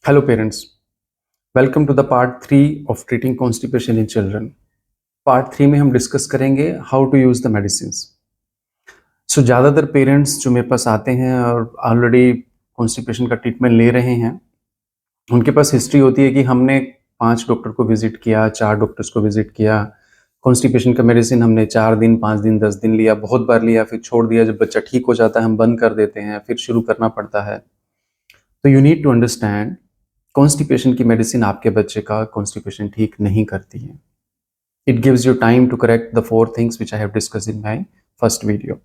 Hello parents, welcome to the part 3 of treating constipation in children. Part 3 में हम discuss करेंगे how to use the medicines. So ज़्यादातर parents जो मेरे पास आते हैं और ऑलरेडी कॉन्स्टिपेशन का ट्रीटमेंट ले रहे हैं, उनके पास हिस्ट्री होती है कि हमने 5 डॉक्टर को विजिट किया, 4 डॉक्टर्स को विजिट किया, कॉन्स्टिपेशन का मेडिसिन हमने 4 दिन, 5 दिन, 10 दिन लिया, बहुत बार लिया, फिर छोड़ दिया। जब बच्चा ठीक हो जाता है हम बंद कर देते हैं, फिर शुरू करना पड़ता है। तो you need to understand, constipation की मेडिसिन आपके बच्चे का कॉन्स्टिपेशन ठीक नहीं करती है। It gives you time to correct the 4 things which I have discussed in my first video.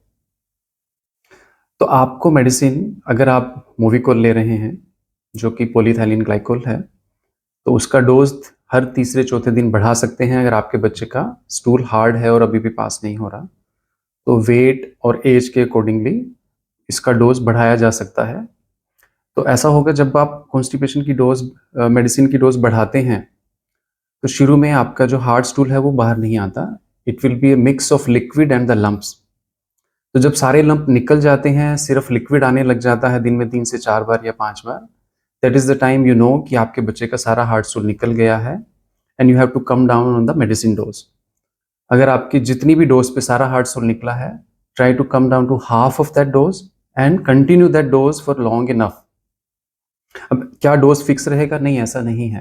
तो आपको मेडिसिन, अगर आप मूविकोल ले रहे हैं जो कि पॉलीथाइलिन ग्लाइकोल है, तो उसका डोज हर तीसरे चौथे दिन बढ़ा सकते हैं। अगर आपके बच्चे का स्टूल हार्ड है और अभी भी पास नहीं हो रहा, तो वेट और एज के अकॉर्डिंगली इसका डोज बढ़ाया जा सकता है। तो ऐसा होगा जब आप कॉन्स्टिपेशन की डोज, मेडिसिन की डोज बढ़ाते हैं, तो शुरू में आपका जो हार्ड स्टूल है वो बाहर नहीं आता। It will be A mix of liquid and the lumps. तो जब सारे लंप निकल जाते हैं, सिर्फ लिक्विड आने लग जाता है दिन में 3 से 4 बार या 5 बार, that is the time you know कि आपके बच्चे का सारा हार्ड स्टूल निकल गया है and you have to come down on the medicine dose. अगर आपकी जितनी भी डोज पे सारा हार्ड स्टूल निकला है, try to come down to half of that dose and continue that dose for long enough. अब क्या डोज फिक्स रहेगा? नहीं, ऐसा नहीं है।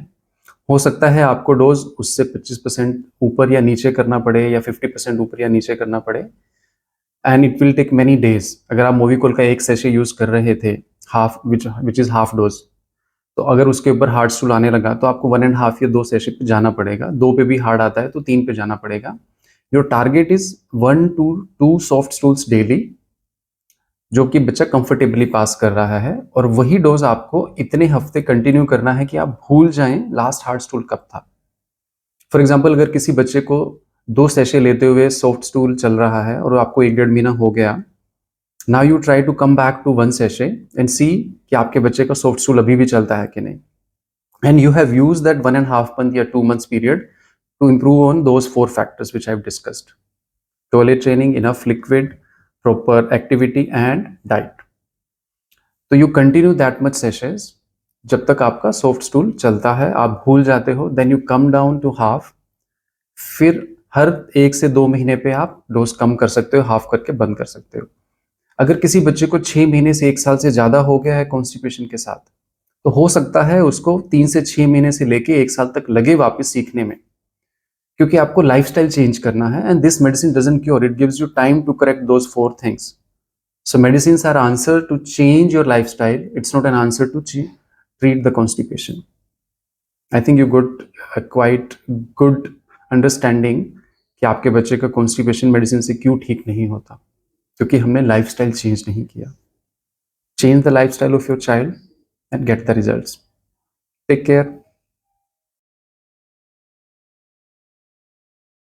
हो सकता है आपको डोज उससे 25% ऊपर या नीचे करना पड़े या 50% ऊपर या नीचे करना पड़े, and it will take many days. अगर आप मूविकोल का एक सेशे यूज कर रहे थे, half which is half dose, तो अगर उसके ऊपर हार्ड स्टूल आने लगा तो आपको 1.5 या 2 सेशे पे जाना पड़ेगा। 2 पे भी हार्ड आता है तो 3 पे जाना पड़ेगा। Your target is 1 to 2 soft stools daily, जो कि बच्चा कंफर्टेबली पास कर रहा है, और वही डोज आपको इतने हफ्ते कंटिन्यू करना है कि आप भूल जाएं लास्ट हार्ड स्टूल कब था। फॉर एग्जाम्पल, अगर किसी बच्चे को 2 सेशे लेते हुए सॉफ्ट स्टूल चल रहा है और आपको 1-1.5 महीना हो गया, now you try to come back to 1 sachet and see कि आपके बच्चे का सॉफ्ट स्टूल अभी भी चलता है कि नहीं, and you have used that 1.5 month या 2 months period to improve on those 4 factors which I've discussed: toilet training, enough liquid, proper activity and diet. तो you continue that much sessions जब तक आपका सॉफ्ट स्टूल चलता है। आप भूल जाते हो, then you come down to half. फिर हर 1 से 2 महीने पे आप डोज कम कर सकते हो, हाफ करके बंद कर सकते हो। अगर किसी बच्चे को 6 महीने से 1 साल से ज्यादा हो गया है कॉन्स्टिपेशन के साथ, तो हो सकता है उसको 3 से 6 महीने से लेके 1 साल तक लगे वापस सीखने में, क्योंकि आपको लाइफस्टाइल चेंज करना है। And this medicine doesn't cure, it gives you time to correct those 4 things. So medicines are answer to change your lifestyle. It's not an answer to treat the constipation. I think you got a quite good understanding कि आपके बच्चे का constipation medicine से क्यों ठीक नहीं होता, क्योंकि हमने lifestyle change नहीं किया. Change the lifestyle of your child and get the results. Take care.